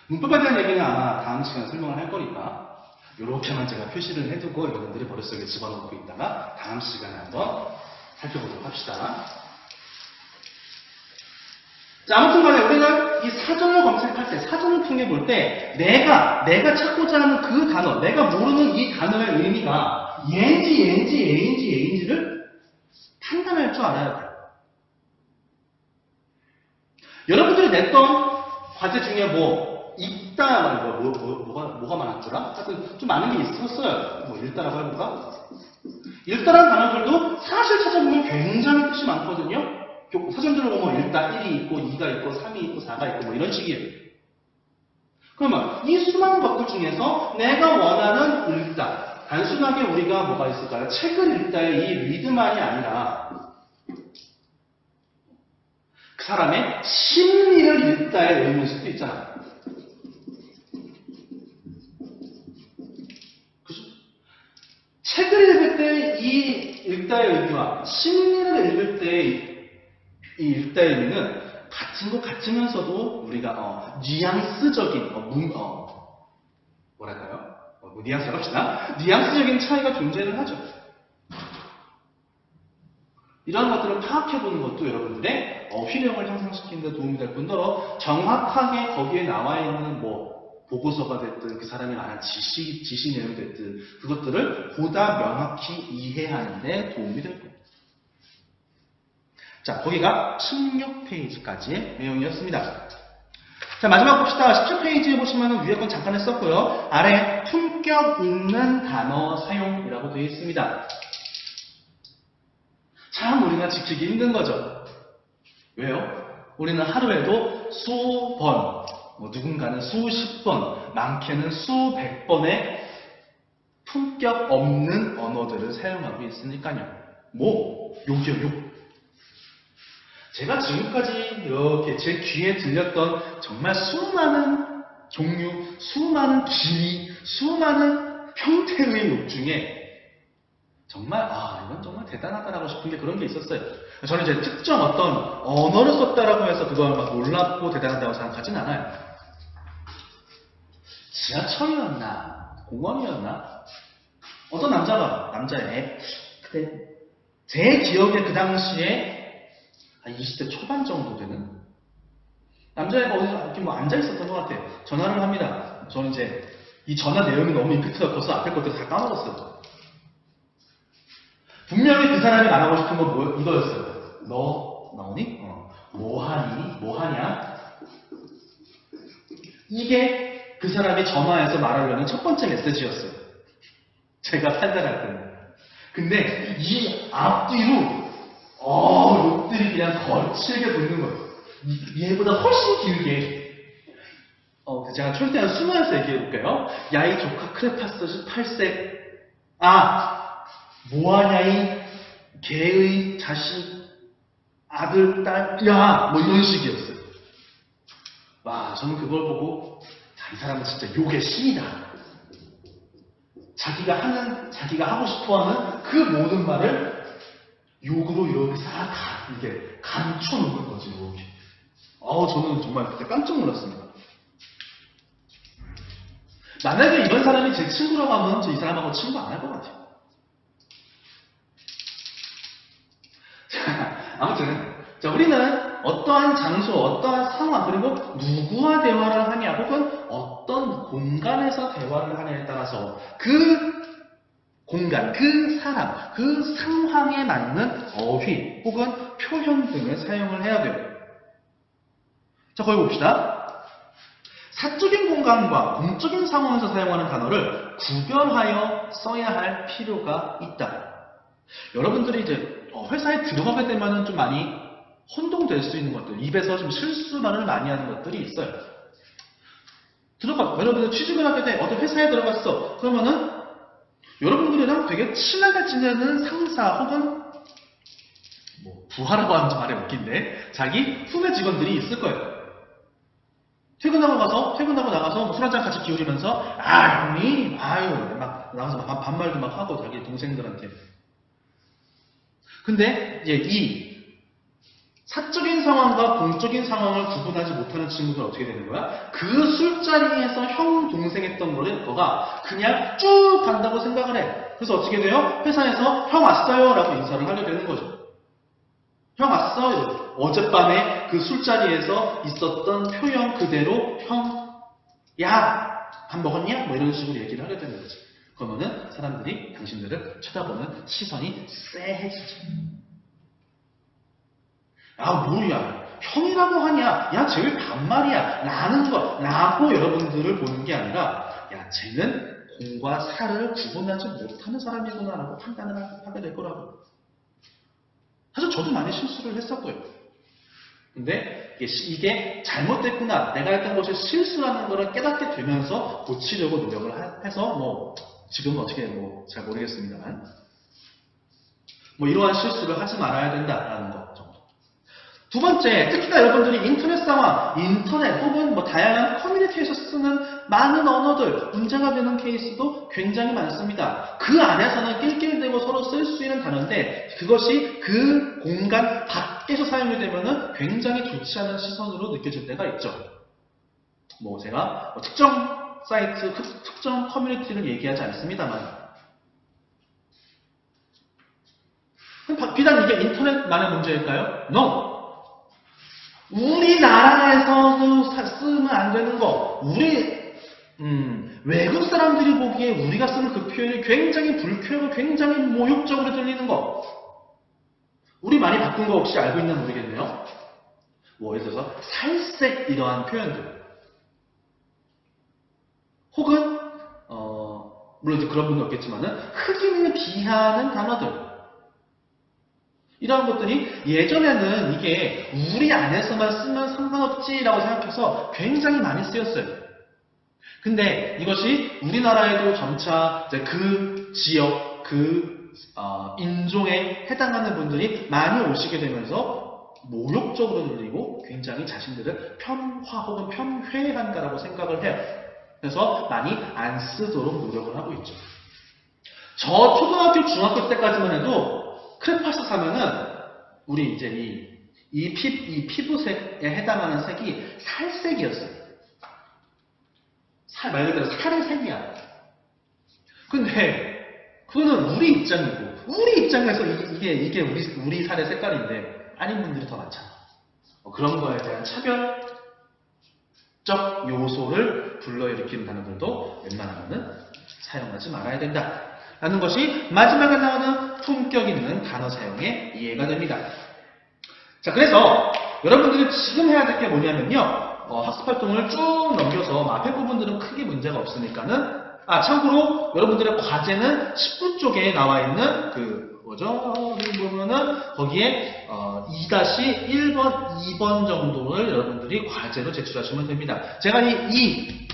문법에 대한 얘기는 아마 다음 시간에 설명을 할 거니까 이렇게만 제가 표시를 해두고 여러분들이 머릿속에 집어넣고 있다가 다음 시간에 한번 살펴보도록 합시다. 자, 아무튼 간에 우리가 이 사전을 검색할 때, 사전을 통해 볼 때 내가 찾고자 하는 그 단어, 내가 모르는 이 단어의 의미가 얘인지를 판단할 줄 알아야 돼요. 여러분들이 냈던 과제 중에 뭐가 많았더라? 하여튼 좀 많은 게 있었어요. 뭐 읽다라고 해볼까? 일다라는 단어들도 사실 찾아보면 굉장히 뜻이 많거든요. 사전들을 보면 일다 1이 있고 2가 있고 3이 있고 4가 있고 뭐 이런 식이에요. 그러면 이 수많은 것들 중에서 내가 원하는 일다, 단순하게 우리가 뭐가 있을까요? 책을 읽다의 이 리드만이 아니라 그 사람의 심리를 읽다의 의미일 수도 있잖아요. 그죠? 책을 읽을 때 이 읽다의 의미와 심리를 읽을 때 이 읽다의 의미는 같은 것 같으면서도 우리가 뉘앙스적인 뭐랄까요? 뉘앙스라고 합시다. 뉘앙스적인 차이가 존재를 하죠. 이런 것들을 파악해보는 것도 여러분들의 어휘력을 향상시키는 데 도움이 될 뿐더러 정확하게 거기에 나와 있는 보고서가 됐든 그 사람이 말한 지시 내용이 됐든 그것들을 보다 명확히 이해하는 데 도움이 될 겁니다. 자, 거기가 16페이지까지의 내용이었습니다. 자, 마지막 봅시다. 17페이지에 보시면 위에 건 잠깐 했었고요. 아래 품격 있는 단어 사용이라고 되어 있습니다. 참 우리가 지키기 힘든 거죠. 왜요? 우리는 하루에도 수번, 누군가는 수십 번, 많게는 수백 번의 품격 없는 언어들을 사용하고 있으니까요. 욕이요, 욕. 제가 지금까지 이렇게 제 귀에 들렸던 정말 수많은 종류, 수많은 길이, 수많은 형태의 욕 중에 정말 이건 정말 대단하다라고 싶은 게 그런 게 있었어요. 저는 이제 특정 어떤 언어를 썼다라고 해서 그걸 막 놀랍고 대단하다고 생각하진 않아요. 지하철이었나 공원이었나 어떤 남자애 근데 제 기억에 그 당시에 20대 초반 정도 되는 남자애가 어디서 이렇게 앉아 있었던 것 같아요. 전화를 합니다. 저는 이제 이 전화 내용이 너무 임팩트가 커서 앞에 것들 다 까먹었어요. 분명히 그 사람이 말하고 싶은 건 이거였어요. 너 나오니? 뭐하냐? 이게 그 사람이 전화해서 말하려는 첫 번째 메시지였어요. 제가 판단할 때는. 근데 이 앞뒤로 욕들이 그냥 거칠게 붙는 거예요. 얘보다 훨씬 길게. 제가 최대한 숨어서 얘기해볼게요. 야, 이 조카 크레파스 18세. 뭐하냐, 이 개의 자식, 아들, 딸, 이런 식이었어요. 와, 저는 그걸 보고, 이 사람은 진짜 욕의 신이다. 자기가 하고 싶어 하는 그 모든 말을 욕으로 이렇게 싹 이게 감춰놓는 거지, 이렇게. 저는 정말 그때 깜짝 놀랐습니다. 만약에 이런 사람이 제 친구라고 하면 저 이 사람하고 친구 안 할 것 같아요. 아무튼, 우리는 어떠한 장소, 어떠한 상황, 그리고 누구와 대화를 하냐, 혹은 어떤 공간에서 대화를 하냐에 따라서 그 공간, 그 사람, 그 상황에 맞는 어휘 혹은 표현 등을 사용을 해야 돼요. 자, 거기 봅시다. 사적인 공간과 공적인 상황에서 사용하는 단어를 구별하여 써야 할 필요가 있다. 여러분들이 이제 회사에 들어가게 되면 좀 많이 혼동될 수 있는 것들, 입에서 좀 실수만을 많이 하는 것들이 있어요. 여러분들 취직을 하게 돼, 어떤 회사에 들어갔어. 그러면은 여러분들이랑 되게 친하게 지내는 상사 혹은 부하라고 하면 좀 말이 웃긴데 자기 후배 직원들이 있을 거예요. 퇴근하고 나가서 술 한잔 같이 기울이면서 형님 막 나가서 반말도 막 하고 자기 동생들한테. 근데 이제 이 사적인 상황과 공적인 상황을 구분하지 못하는 친구들 어떻게 되는 거야? 그 술자리에서 형 동생 했던 거가 그냥 쭉 간다고 생각을 해. 그래서 어떻게 돼요? 회사에서 형 왔어요 라고 인사를 하게 되는 거죠. 형 왔어. 어젯밤에 그 술자리에서 있었던 표현 그대로 형, 야, 밥 먹었냐? 이런 식으로 얘기를 하게 되는 거지. 그러면은 사람들이 당신들을 쳐다보는 시선이 쎄해지죠. 뭐야, 형이라고 하냐? 야, 쟤 왜 반말이야? 라는 거, 라고 여러분들을 보는 게 아니라, 야, 쟤는 공과 사를 구분하지 못하는 사람이구나라고 판단을 하게 될 거라고. 사실 저도 많이 실수를 했었고요. 근데 이게 잘못됐구나, 내가 했던 것이 실수라는 것을 깨닫게 되면서 고치려고 노력을 해서 지금은 어떻게 잘 모르겠습니다만 이러한 실수를 하지 말아야 된다라는 것 정도. 두 번째, 특히나 여러분들이 인터넷 상황, 인터넷 혹은 다양한 커뮤니티에서 쓰는 많은 언어들, 문제가 되는 케이스도 굉장히 많습니다. 그 안에서는 낄낄대고 서로 쓸 수 있는 단어인데 그것이 그 공간 밖에서 사용이 되면은 굉장히 좋지 않은 시선으로 느껴질 때가 있죠. 제가 특정 사이트, 특정 커뮤니티를 얘기하지 않습니다만 비단 이게 인터넷만의 문제일까요? No! 우리나라에서도 쓰면 안 되는 거, 외국 사람들이 보기에 우리가 쓰는 그 표현이 굉장히 불쾌하고 굉장히 모욕적으로 들리는 거, 우리 많이 바꾼 거 혹시 알고 있나 모르겠네요. 예를 들어서 살색 이러한 표현들, 혹은 물론 이제 그런 분은 없겠지만은 흑인을 비하하는 단어들, 이런 것들이 예전에는 이게 우리 안에서만 쓰면 상관없지라고 생각해서 굉장히 많이 쓰였어요. 근데 이것이 우리나라에도 점차 이제 그 지역, 그 인종에 해당하는 분들이 많이 오시게 되면서 모욕적으로 들리고 굉장히 자신들을 편화 혹은 편회한다라고 생각을 해요. 그래서 많이 안 쓰도록 노력을 하고 있죠. 저 초등학교, 중학교 때까지만 해도 크레파스 사면은 우리 이제 이 피부색에 해당하는 색이 살색이었어요. 말 그대로 살의 색이야. 근데 그거는 우리 입장이고, 우리 입장에서 이게 우리 살의 색깔인데 아닌 분들이 더 많잖아. 그런 거에 대한 차별적 요소를 불러일으키는 단어들도 웬만하면은 사용하지 말아야 된다 라는 것이 마지막에 나오는 품격 있는 단어 사용에 이해가 됩니다. 자, 그래서 여러분들이 지금 해야 될 게 뭐냐면요, 학습활동을 쭉 넘겨서 앞에 부분들은 크게 문제가 없으니까는, 참고로 여러분들의 과제는 10분 쪽에 나와 있는 여기 보면은 거기에 2-1번, 2번 정도를 여러분들이 과제로 제출하시면 됩니다. 제가 이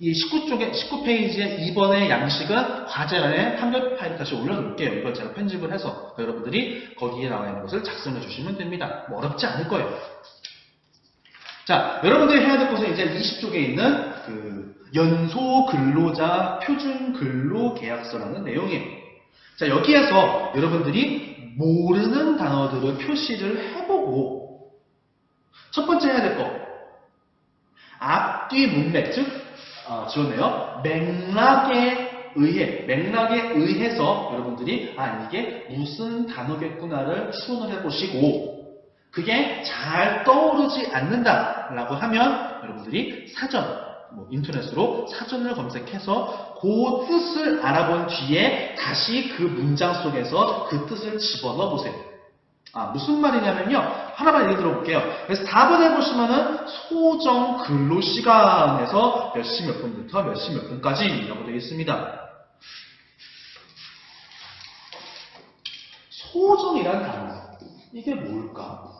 19페이지의 2번의 양식은 과제란에 한글 파일을 다시 올려놓을게요. 이걸 제가 편집을 해서 여러분들이 거기에 나와 있는 것을 작성해 주시면 됩니다. 어렵지 않을 거예요. 자, 여러분들이 해야 될 것은 이제 20쪽에 있는 연소 근로자 표준 근로 계약서라는 내용이에요. 자, 여기에서 여러분들이 모르는 단어들을 표시를 해보고, 첫 번째 해야 될 거, 앞뒤 문맥, 즉 지웠네요. 맥락에 의해서 여러분들이 이게 무슨 단어겠구나를 추론을 해보시고, 그게 잘 떠오르지 않는다라고 하면 여러분들이 사전, 인터넷으로 사전을 검색해서 그 뜻을 알아본 뒤에 다시 그 문장 속에서 그 뜻을 집어넣어 보세요. 무슨 말이냐면요, 하나만 예를 들어볼게요. 그래서 4번에 보시면은 소정 근로시간에서 몇 시 몇 분부터 몇 시 몇 분까지 이라고 되어 있습니다. 소정이란 단어, 이게 뭘까?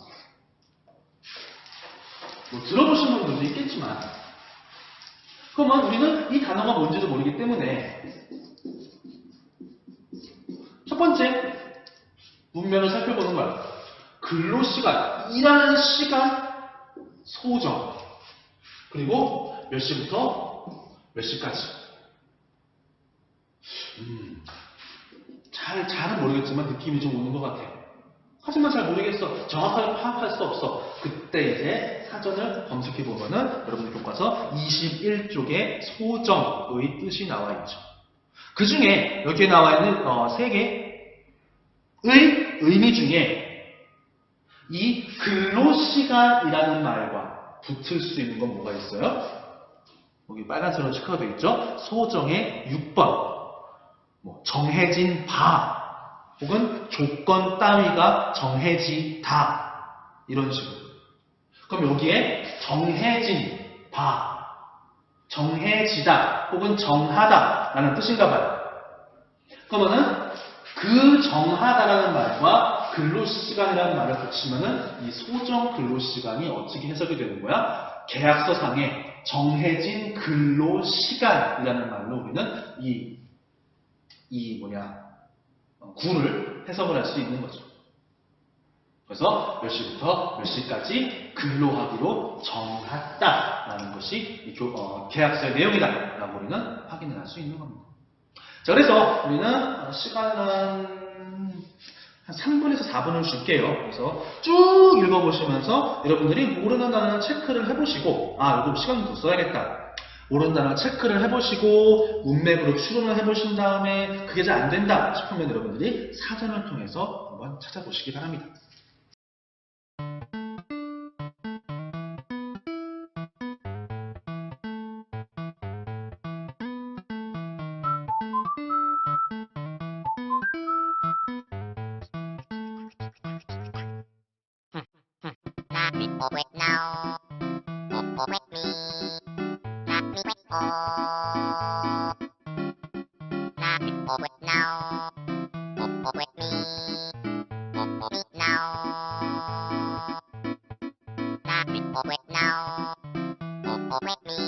들어보신 분들도 있겠지만, 그러면 우리는 이 단어가 뭔지도 모르기 때문에 첫 번째 문면을 살펴보는 거야. 근로시간, 일하는 시간, 소정, 그리고 몇 시부터 몇 시까지. 잘은 모르겠지만 느낌이 좀 오는 것 같아요. 하지만 잘 모르겠어, 정확하게 파악할 수 없어. 그때 이제 사전을 검색해 보면은 여러분들 교과서 21쪽에 소정의 뜻이 나와 있죠. 그 중에 여기에 나와 있는 3개의 의미 중에 이 근로시간이라는 말과 붙을 수 있는 건 뭐가 있어요? 여기 빨간색으로 체크가 되어 있죠? 소정의 6번, 정해진 바, 혹은 조건 따위가 정해지다, 이런 식으로. 그럼 여기에 정해진 바, 정해지다 혹은 정하다 라는 뜻인가 봐요. 그러면은 그 정하다라는 말과 근로시간이라는 말을 붙이면은 이 소정 근로시간이 어떻게 해석이 되는 거야? 계약서상에 정해진 근로시간이라는 말로 우리는 구를 해석을 할 수 있는 거죠. 그래서 몇 시부터 몇 시까지 근로하기로 정했다라는 것이 이 계약서의 내용이다 라고 우리는 확인을 할 수 있는 겁니다. 자, 그래서 우리는 시간은 한 3분에서 4분을 줄게요. 그래서 쭉 읽어보시면서 여러분들이 모르는 단어는 체크를 해보시고, 이거 시간 더 써야겠다. 모르는 단어 체크를 해보시고, 문맥으로 추론을 해보신 다음에 그게 잘 안 된다 싶으면 여러분들이 사전을 통해서 한번 찾아보시기 바랍니다. Not me forward now. Forward me. Not me wait oh. Not me forward now. Forward me. Me now. Not me forward now. Forward me.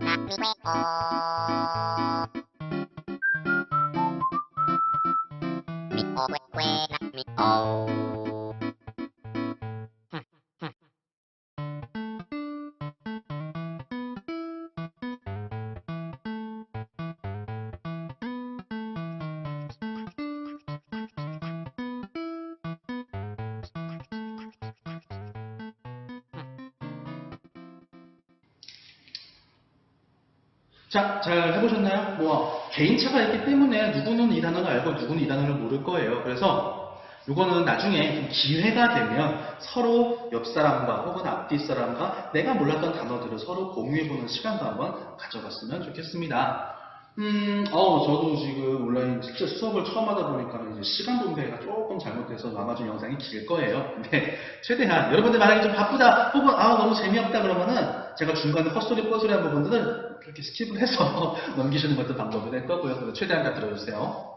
Not me wait oh. Me forward way. Not me oh. 자, 잘 해보셨나요? 개인차가 있기 때문에 누구는 이 단어를 알고 누구는 이 단어를 모를 거예요. 그래서 이거는 나중에 좀 기회가 되면 서로 옆 사람과 혹은 앞뒤 사람과 내가 몰랐던 단어들을 서로 공유해보는 시간도 한번 가져봤으면 좋겠습니다. 저도 지금 온라인 실제 수업을 처음 하다 보니까 이제 시간 분배가 조금 잘못돼서 아마 좀 영상이 길 거예요. 근데 최대한 여러분들 만약에 좀 바쁘다 혹은 너무 재미없다 그러면은 제가 중간에 헛소리 뻔소리한 부분들은 그렇게 스킵을 해서 넘기시는 것도 방법이 될 거고요. 그래서 최대한 다 들어주세요.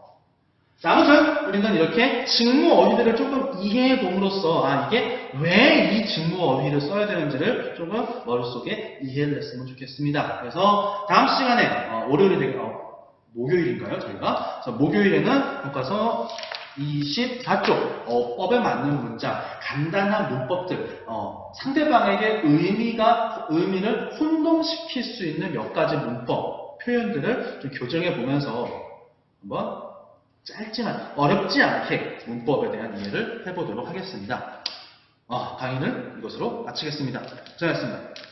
자, 아무튼 우리는 이렇게 직무 어휘들을 조금 이해해 봄으로써 이게 왜 이 직무 어휘를 써야 되는지를 조금 머릿속에 이해를 했으면 좋겠습니다. 그래서 다음 시간에 목요일인가요? 저희가 그래서 목요일에는 교과서 24쪽 어법에 맞는 문장, 간단한 문법들, 상대방에게 의미를 혼동시킬 수 있는 몇 가지 문법 표현들을 좀 교정해 보면서 한번 짧지만 어렵지 않게 문법에 대한 이해를 해보도록 하겠습니다. 강의는 이것으로 마치겠습니다. 수고하셨습니다.